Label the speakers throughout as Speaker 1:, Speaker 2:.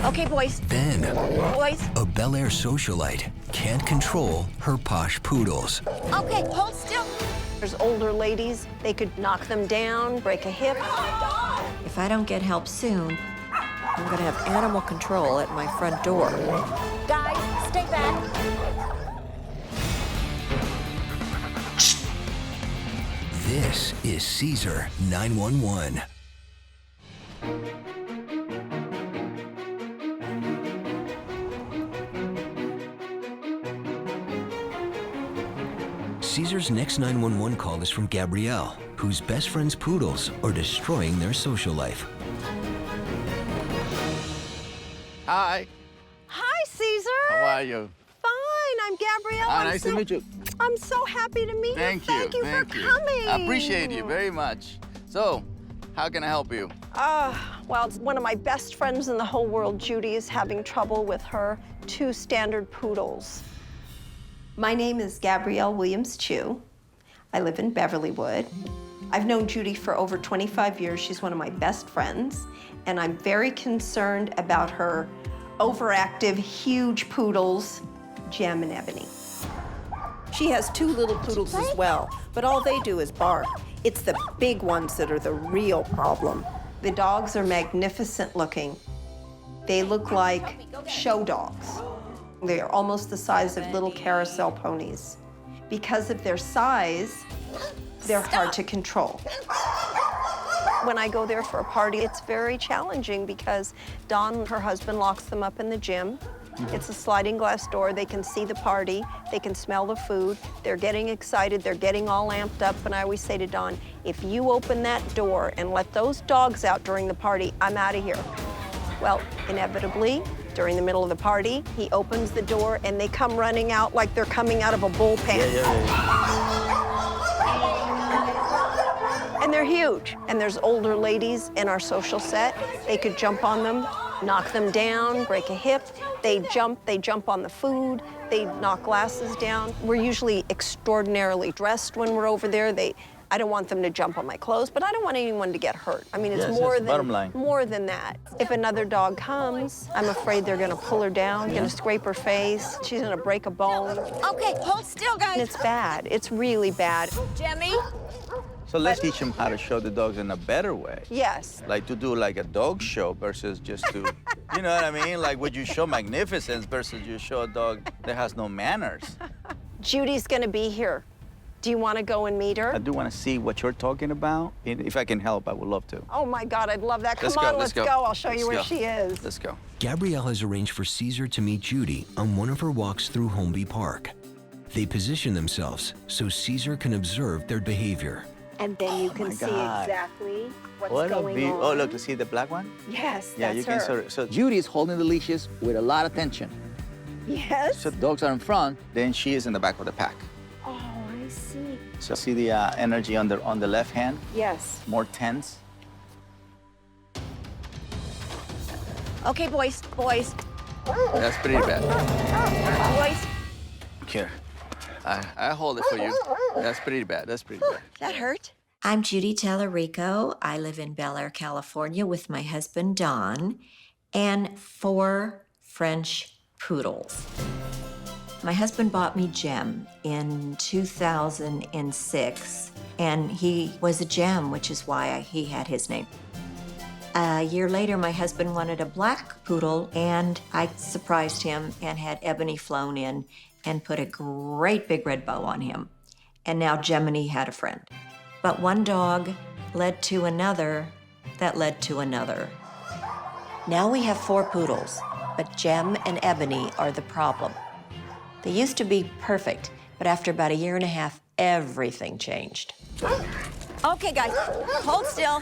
Speaker 1: Okay, boys.
Speaker 2: Then,
Speaker 1: Boys.
Speaker 2: a Bel Air socialite can't control her Posh Poodles.
Speaker 1: Okay, hold still. There's older ladies. They could knock them down, break a hip.
Speaker 3: If I don't get help soon, I'm gonna have animal control at my front door.
Speaker 1: Guys, stay back.
Speaker 2: This is Cesar 911. Cesar's next 911 call is from Gabrielle, whose best friend's poodles are destroying their social life.
Speaker 4: Hi.
Speaker 1: Hi, Cesar.
Speaker 4: How are you?
Speaker 1: Fine, I'm Gabrielle.
Speaker 4: Nice to meet you.
Speaker 1: I'm so happy to meet you.
Speaker 4: Thank you.
Speaker 1: Thank you for coming.
Speaker 4: I appreciate you very much. So, how can I help you?
Speaker 1: Well, it's one of my best friends in the whole world, Judy, is having trouble with her 2 standard poodles. My name is Gabrielle Williams-Chu. I live in Beverlywood. I've known Judy for over 25 years. She's one of my best friends, and I'm very concerned about her overactive, huge poodles, Gem and Ebony. She has 2 little poodles as well, but all they do is bark. It's the big ones that are the real problem. The dogs are magnificent looking. They look like show dogs. They're almost the size of little carousel ponies. Because of their size, they're hard to control. When I go there for a party, it's very challenging because Dawn, her husband, locks them up in the gym. It's a sliding glass door. They can see the party. They can smell the food. They're getting excited. They're getting all amped up. And I always say to Dawn, if you open that door and let those dogs out during the party, I'm out of here. Well, inevitably, during the middle of the party, he opens the door and they come running out like they're coming out of a bullpen. And they're huge. And there's older ladies in our social set. They could jump on them, knock them down, break a hip. They jump on the food. They knock glasses down. We're usually extraordinarily dressed when we're over there. I don't want them to jump on my clothes, but I don't want anyone to get hurt. I mean, it's more than that. If another dog comes, I'm afraid they're gonna pull her down, gonna scrape her face. She's gonna break a bone.
Speaker 5: Okay, hold still, guys.
Speaker 1: And it's bad. It's really bad.
Speaker 5: Jemmy?
Speaker 4: So let's teach them how to show the dogs in a better way.
Speaker 1: Yes.
Speaker 4: Like to do like a dog show versus just to, you know what I mean? Like would you show magnificence versus you show a dog that has no manners.
Speaker 1: Judy's gonna be here. Do you want to go and meet her?
Speaker 4: I do want to see what you're talking about. If I can help, I would love to.
Speaker 1: Oh my God, I'd love that. Come on, let's go. I'll show you where she is.
Speaker 4: Let's go.
Speaker 2: Gabrielle has arranged for Cesar to meet Judy on one of her walks through Holmby Park. They position themselves so Cesar can observe their behavior.
Speaker 1: And then you can see exactly what's going on.
Speaker 4: Oh, look, you see the black one?
Speaker 1: Yes,
Speaker 4: Yeah,
Speaker 1: that's
Speaker 4: you can
Speaker 1: her.
Speaker 4: sort of. So
Speaker 6: Judy is holding the leashes with a lot of tension.
Speaker 1: Yes.
Speaker 4: So dogs are in front, then she is in the back of the pack.
Speaker 1: Oh, I see.
Speaker 4: So see the energy on the left hand?
Speaker 1: Yes.
Speaker 4: More tense.
Speaker 1: Okay, boys.
Speaker 4: That's pretty bad.
Speaker 1: Boys.
Speaker 4: Here, I hold it for you. That's pretty bad.
Speaker 1: That hurt?
Speaker 3: I'm Judy Tallarico. I live in Bel Air, California with my husband, Don, and 4 French Poodles. My husband bought me Gem in 2006, and he was a Gem, which is why he had his name. A year later, my husband wanted a black poodle, and I surprised him and had Ebony flown in and put a great big red bow on him. And now Gemini had a friend. But one dog led to another that led to another. Now we have 4 poodles, but Gem and Ebony are the problem. They used to be perfect, but after about a year and a half, everything changed.
Speaker 5: Okay, guys, hold still.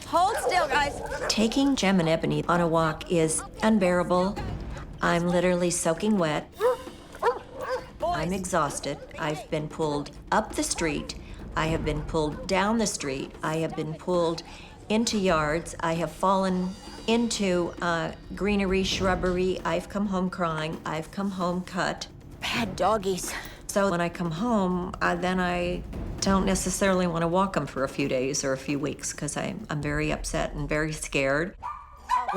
Speaker 5: Hold still, guys.
Speaker 3: Taking Gem and Ebony on a walk is unbearable. I'm literally soaking wet. I'm exhausted. I've been pulled up the street. I have been pulled down the street. I have been pulled into yards. I have fallen into greenery, shrubbery. I've come home crying. I've come home cut.
Speaker 5: Bad doggies.
Speaker 3: So when I come home, then I don't necessarily want to walk them for a few days or a few weeks because I'm very upset and very scared.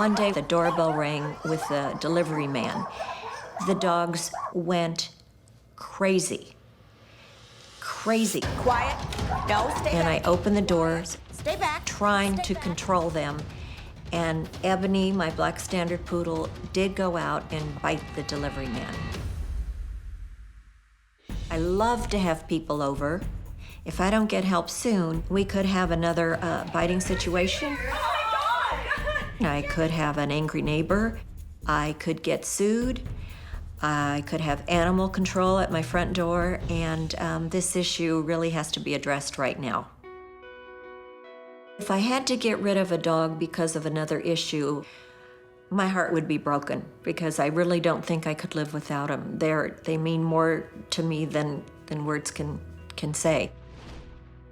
Speaker 3: One day, the doorbell rang with the delivery man. The dogs went crazy. Crazy.
Speaker 5: Quiet. No, stay
Speaker 3: And I
Speaker 5: back.
Speaker 3: opened the door,
Speaker 5: Stay back.
Speaker 3: trying
Speaker 5: Stay
Speaker 3: to
Speaker 5: back.
Speaker 3: control them. And Ebony, my black standard poodle, did go out and bite the delivery man. I love to have people over. If I don't get help soon, we could have another biting situation. I could have an angry neighbor. I could get sued. I could have animal control at my front door. And this issue really has to be addressed right now. If I had to get rid of a dog because of another issue, my heart would be broken because I really don't think I could live without them. They mean more to me than words can say.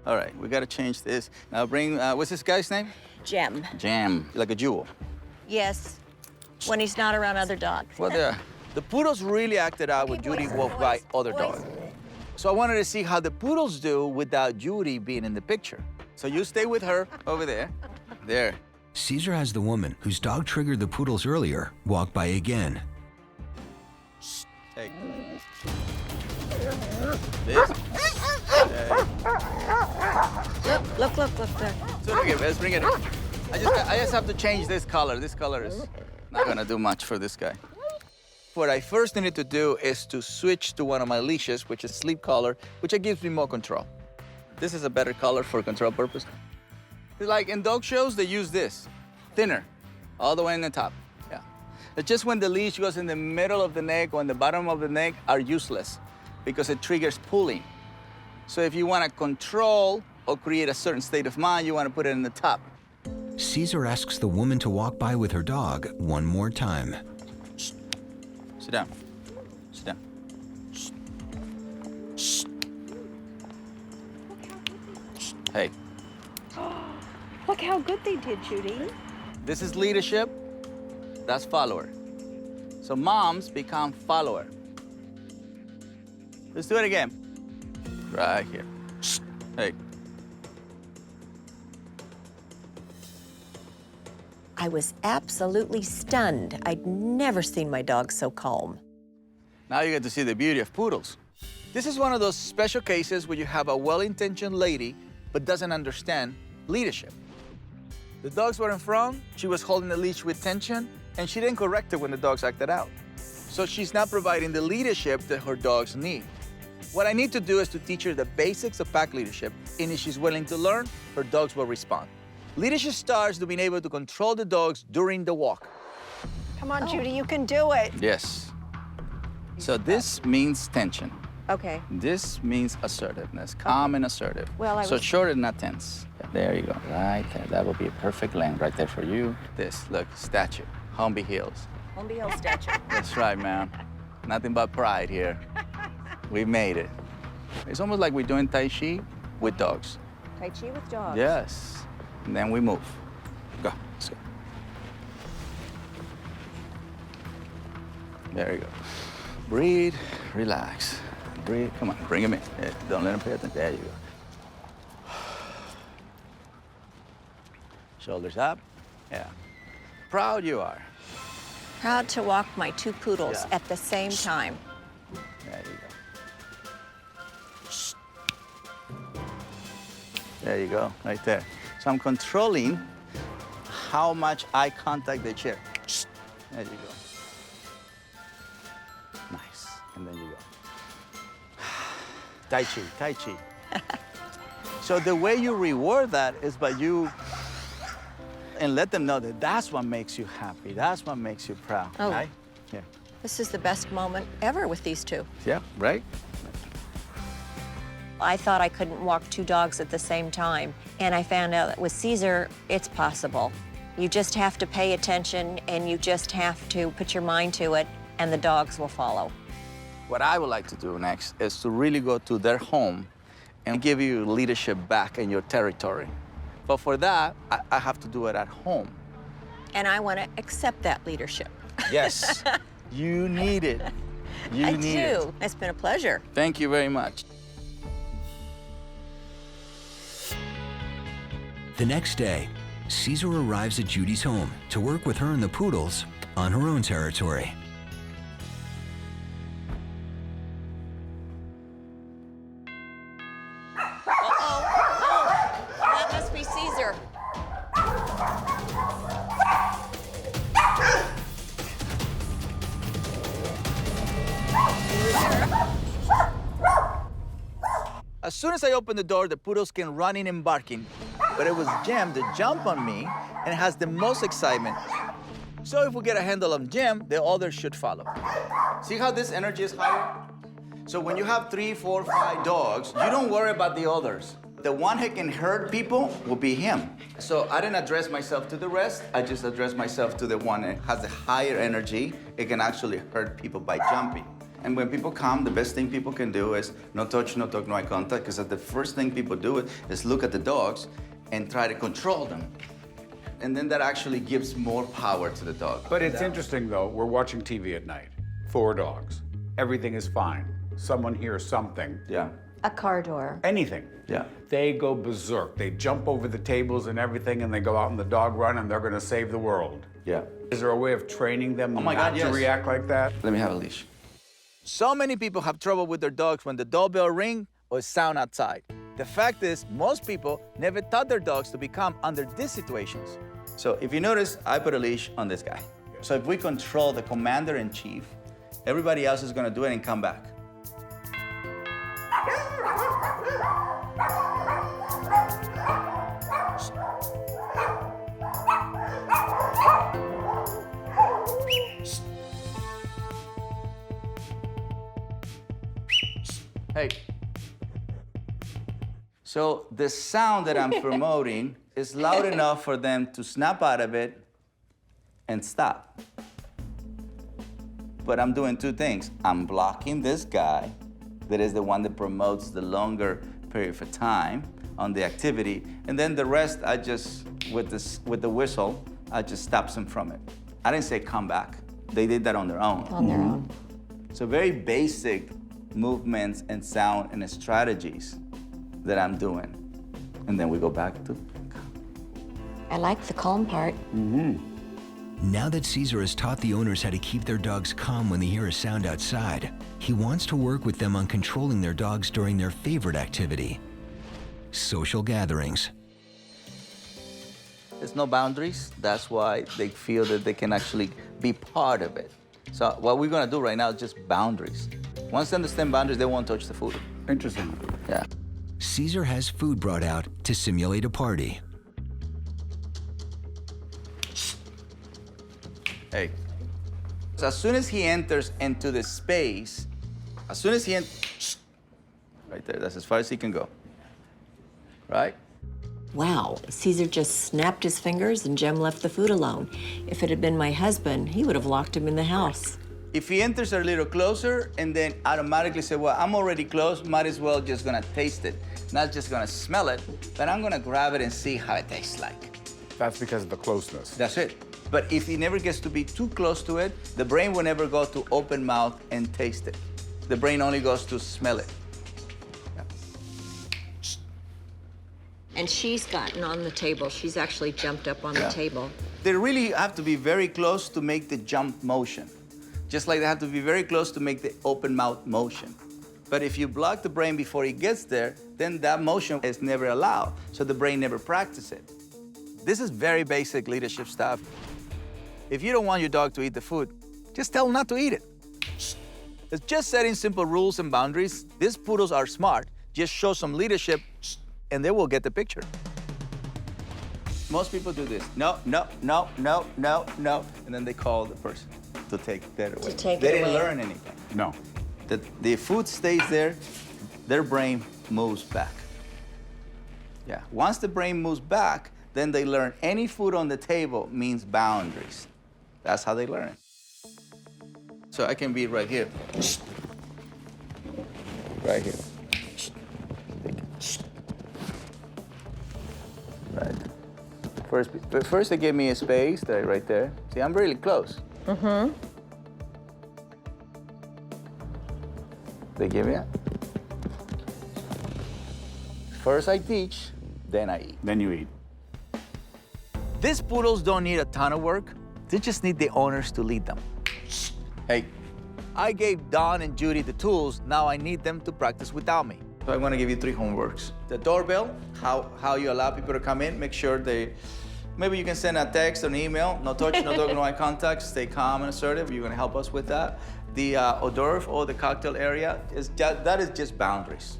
Speaker 4: All right, we gotta change this. Now bring, what's this guy's name?
Speaker 5: Gem.
Speaker 4: Jam, like a jewel.
Speaker 5: Yes. When he's not around other dogs.
Speaker 4: Well, the poodles really acted out when Judy walked by other dogs. So I wanted to see how the poodles do without Judy being in the picture. So you stay with her over there. There.
Speaker 2: Cesar has the woman, whose dog triggered the poodles earlier, walk by again.
Speaker 4: Hey. This.
Speaker 5: Look.
Speaker 4: So okay, let's bring it in. I just have to change this color. This color is not gonna do much for this guy. What I first needed to do is to switch to one of my leashes, which is sleep color, which gives me more control. This is a better color for control purpose. Like in dog shows, they use this, thinner, all the way in the top. Yeah. It's just when the leash goes in the middle of the neck or in the bottom of the neck are useless because it triggers pulling. So if you want to control or create a certain state of mind, you want to put it in the top.
Speaker 2: Cesar asks the woman to walk by with her dog one more time.
Speaker 4: Sit down. Sit down. Hey,
Speaker 1: Look how good they did, Judy.
Speaker 4: this is leadership. That's follower. So moms become follower. Let's do it again. Right here. Hey.
Speaker 5: I was absolutely stunned. I'd never seen my dog so calm.
Speaker 4: Now you get to see the beauty of poodles. This is one of those special cases where you have a well-intentioned lady but doesn't understand leadership. The dogs were in front, she was holding the leash with tension, and she didn't correct it when the dogs acted out. So she's not providing the leadership that her dogs need. What I need to do is to teach her the basics of pack leadership, and if she's willing to learn, her dogs will respond. Leadership starts to being able to control the dogs during the walk.
Speaker 1: Come on, Judy, you can do it.
Speaker 4: Yes. So this means tension.
Speaker 5: Okay.
Speaker 4: This means assertiveness, calm and assertive.
Speaker 5: Well,
Speaker 4: so short and not tense. Yeah, there you go, right there. That will be a perfect length right there for you. This, look, statue, Humvee heels.
Speaker 5: Humvee Hill statue.
Speaker 4: That's right, man. Nothing but pride here. We made it. It's almost like we're doing Tai Chi with dogs.
Speaker 5: Tai Chi with dogs.
Speaker 4: Yes. And then we move. Go, let's go. There you go. Breathe, relax. Breathe, come on, bring him in. Yeah, don't let him pay attention. There you go. Shoulders up. Yeah. Proud you are.
Speaker 5: Proud to walk my two poodles
Speaker 4: Yeah.
Speaker 5: at the same time.
Speaker 4: There you go. There you go, right there. So I'm controlling how much eye contact they share. There you go. Nice, and then you go. Tai Chi, Tai Chi. So the way you reward that is by you, and let them know that that's what makes you happy, that's what makes you proud,
Speaker 5: Oh.
Speaker 4: right? Yeah.
Speaker 5: This is the best moment ever with these two.
Speaker 4: Yeah, right?
Speaker 5: I thought I couldn't walk two dogs at the same time, and I found out that with Cesar, it's possible. You just have to pay attention, and you just have to put your mind to it, and the dogs will follow.
Speaker 4: What I would like to do next is to really go to their home and give you leadership back in your territory. But for that, I have to do it at home.
Speaker 5: And I want to accept that leadership.
Speaker 4: Yes, you need it. You
Speaker 5: I
Speaker 4: need
Speaker 5: do.
Speaker 4: it.
Speaker 5: It's been a pleasure.
Speaker 4: Thank you very much.
Speaker 2: The next day, Cesar arrives at Judy's home to work with her and the poodles on her own territory.
Speaker 5: That must be Cesar.
Speaker 4: As soon as I open the door, the poodles came running and barking. But it was Jem that jumped on me and has the most excitement. So if we get a handle on Jem, the others should follow. See how this energy is higher? So when you have 3, 4, 5 dogs, you don't worry about the others. The one who can hurt people will be him. So I didn't address myself to the rest. I just addressed myself to the one that has the higher energy. It can actually hurt people by jumping. And when people come, the best thing people can do is no touch, no talk, no eye contact, because the first thing people do is look at the dogs and try to control them. And then that actually gives more power to the dog.
Speaker 7: But it's interesting, though, we're watching TV at night. 4 dogs. Everything is fine. Someone hears something.
Speaker 4: Yeah,
Speaker 3: A car door.
Speaker 7: Anything.
Speaker 4: yeah.
Speaker 7: They go berserk. They jump over the tables and everything, and they go out on the dog run, and they're going to save the world.
Speaker 4: Yeah.
Speaker 7: Is there a way of training them
Speaker 4: Oh my
Speaker 7: not
Speaker 4: God,
Speaker 7: to
Speaker 4: yes.
Speaker 7: react like that?
Speaker 4: Let me have a leash. So many people have trouble with their dogs when the doorbell ring or sound outside. The fact is, most people never taught their dogs to become under these situations. So if you notice, I put a leash on this guy. So if we control the commander-in-chief, everybody else is gonna do it and come back. Hey. So the sound that I'm promoting is loud enough for them to snap out of it and stop. But I'm doing 2 things. I'm blocking this guy, that is the one that promotes the longer period of time on the activity, and then the rest, I just, with the whistle, I just stops them from it. I didn't say come back. They did that on their own.
Speaker 3: On their own.
Speaker 4: So very basic movements and sound and strategies that I'm doing. And then we go back to.
Speaker 3: I like the calm part.
Speaker 2: Now that Cesar has taught the owners how to keep their dogs calm when they hear a sound outside, he wants to work with them on controlling their dogs during their favorite activity, social gatherings.
Speaker 4: There's no boundaries. That's why they feel that they can actually be part of it. So what we're gonna do right now is just boundaries. Once they understand boundaries, they won't touch the food.
Speaker 7: Interesting.
Speaker 4: Yeah.
Speaker 2: Cesar has food brought out to simulate a party.
Speaker 4: Hey. So as soon as he enters into the space, as soon as he enters, right there, that's as far as he can go. Right?
Speaker 3: Wow, Cesar just snapped his fingers and Jem left the food alone. If it had been my husband, he would have locked him in the house.
Speaker 4: If he enters a little closer and then automatically say, well, I'm already close, might as well just gonna taste it. Not just gonna smell it, but I'm gonna grab it and see how it tastes like.
Speaker 7: That's because of the closeness.
Speaker 4: That's it. But if he never gets to be too close to it, the brain will never go to open mouth and taste it. The brain only goes to smell it.
Speaker 3: And she's gotten on the table. She's actually jumped up on the table.
Speaker 4: They really have to be very close to make the jump motion. Just like they have to be very close to make the open mouth motion. But if you block the brain before it gets there, then that motion is never allowed, so the brain never practices it. This is very basic leadership stuff. If you don't want your dog to eat the food, just tell them not to eat it. It's just setting simple rules and boundaries. These poodles are smart. Just show some leadership, and they will get the picture. Most people do this. No, no, no, no, no, no. And then they call the person to take that away. They didn't learn anything.
Speaker 7: No.
Speaker 4: The food stays there, their brain moves back. Yeah, once the brain moves back, then they learn any food on the table means boundaries. That's how they learn. So I can be right here. Right here. Right. First they give me a space, right there. See, I'm really close. Mm-hmm. They give me that. First I teach, then I eat.
Speaker 7: Then you eat.
Speaker 4: These poodles don't need a ton of work. They just need the owners to lead them. Hey, I gave Don and Judy the tools. Now I need them to practice without me. So I'm gonna give you 3 homeworks. The doorbell, how you allow people to come in, make sure maybe you can send a text or an email, no touch, no dog, no eye contact, stay calm and assertive. You're gonna help us with that. The hors d'oeuvre or the cocktail area, that is just boundaries,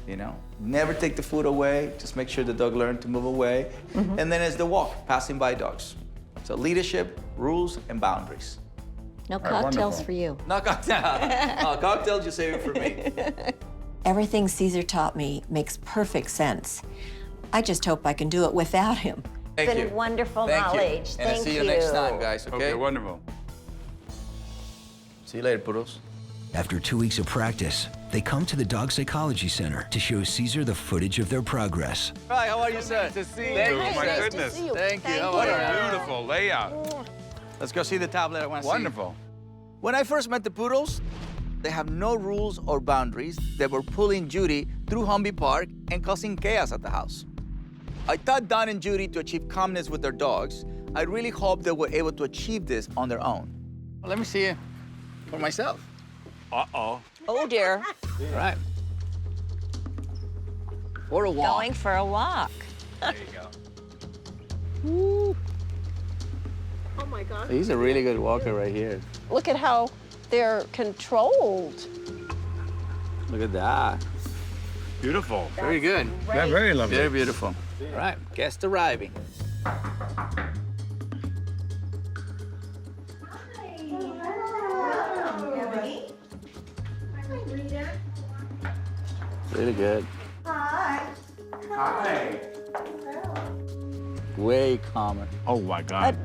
Speaker 4: you know? Never take the food away, just make sure the dog learns to move away. And then it's the walk, passing by dogs. So leadership, rules, and boundaries.
Speaker 3: No cocktails
Speaker 7: wonderful.
Speaker 3: for you.
Speaker 4: No cocktail. Cocktails, you save it for me.
Speaker 5: Everything Cesar taught me makes perfect sense. I just hope I can do it without him.
Speaker 4: Thank
Speaker 5: It's
Speaker 4: you.
Speaker 5: been wonderful
Speaker 4: Thank
Speaker 5: knowledge.
Speaker 4: You. And I'll see you next time, guys, okay?
Speaker 7: Okay, wonderful.
Speaker 4: See you later, poodles.
Speaker 2: After 2 weeks of practice, they come to the Dog Psychology Center to show Cesar the footage of their progress.
Speaker 4: Hi, how are you, sir?
Speaker 7: Nice to see
Speaker 4: Thank
Speaker 7: you.
Speaker 4: you,
Speaker 7: My
Speaker 4: sir.
Speaker 7: goodness.
Speaker 4: Thank you. How
Speaker 7: What
Speaker 4: are
Speaker 7: a
Speaker 4: you?
Speaker 7: beautiful layout.
Speaker 4: Let's go see the tablet. I want to see.
Speaker 7: Wonderful.
Speaker 4: When I first met the poodles, they have no rules or boundaries. They were pulling Judy through Humby Park and causing chaos at the house. I taught Don and Judy to achieve calmness with their dogs. I really hope they were able to achieve this on their own. Well, let me see it for myself.
Speaker 7: Uh-oh.
Speaker 5: Oh dear,
Speaker 4: All right. For a walk.
Speaker 5: going for a walk.
Speaker 7: There you go.
Speaker 1: Oh my God.
Speaker 4: He's a really good walker right here.
Speaker 1: Look at how they're controlled.
Speaker 4: Look at that.
Speaker 7: Beautiful.
Speaker 4: Very good.
Speaker 7: Yeah, very lovely.
Speaker 4: Very beautiful. All right, guest arriving. Really good.
Speaker 7: Hi.
Speaker 4: Way calmer.
Speaker 7: Oh, my God.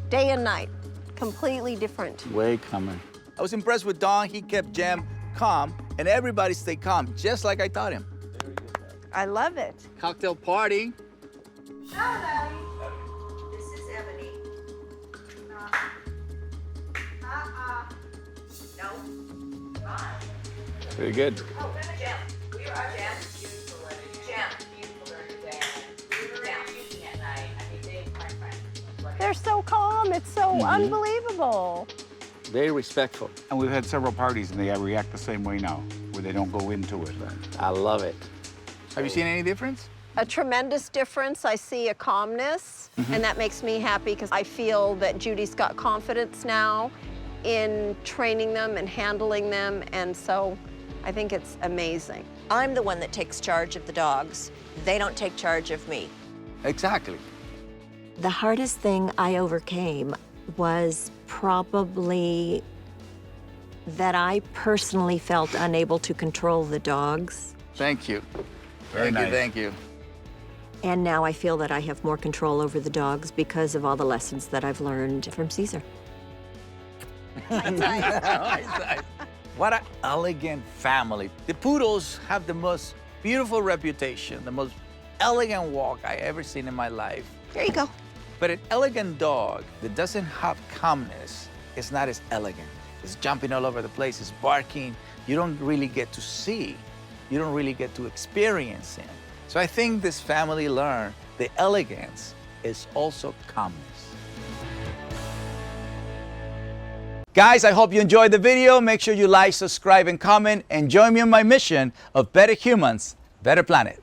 Speaker 1: Day and night, completely different.
Speaker 4: Way calmer. I was impressed with Don. He kept Jem calm, and everybody stayed calm, just like I taught him.
Speaker 1: I love it.
Speaker 4: Cocktail party.
Speaker 3: This is Ebony. No.
Speaker 4: Very good.
Speaker 3: Oh, Jam. We are Jam. Beautiful learning. Jam. Beautiful learning day. Jam. Shooting at night. I mean, they are friends.
Speaker 1: They're so calm. It's so unbelievable.
Speaker 4: Very respectful.
Speaker 7: And we've had several parties, and they react the same way now, where they don't go into it.
Speaker 4: I love it. Have you seen any difference?
Speaker 1: A tremendous difference. I see a calmness, and that makes me happy because I feel that Judy's got confidence now in training them and handling them, and so I think it's amazing.
Speaker 5: I'm the one that takes charge of the dogs. They don't take charge of me.
Speaker 4: Exactly.
Speaker 5: The hardest thing I overcame was probably that I personally felt unable to control the dogs.
Speaker 4: Thank you.
Speaker 7: Very
Speaker 4: Thank
Speaker 7: nice.
Speaker 4: you, thank you.
Speaker 5: And now I feel that I have more control over the dogs because of all the lessons that I've learned from Cesar.
Speaker 4: What an elegant family. The poodles have the most beautiful reputation, the most elegant walk I ever seen in my life.
Speaker 1: There you go.
Speaker 4: But an elegant dog that doesn't have calmness is not as elegant. It's jumping all over the place, it's barking. You don't really get to see, you don't really get to experience him. So I think this family learned the elegance is also calmness. Guys, I hope you enjoyed the video. Make sure you like, subscribe, and comment, and join me on my mission of better humans, better planet.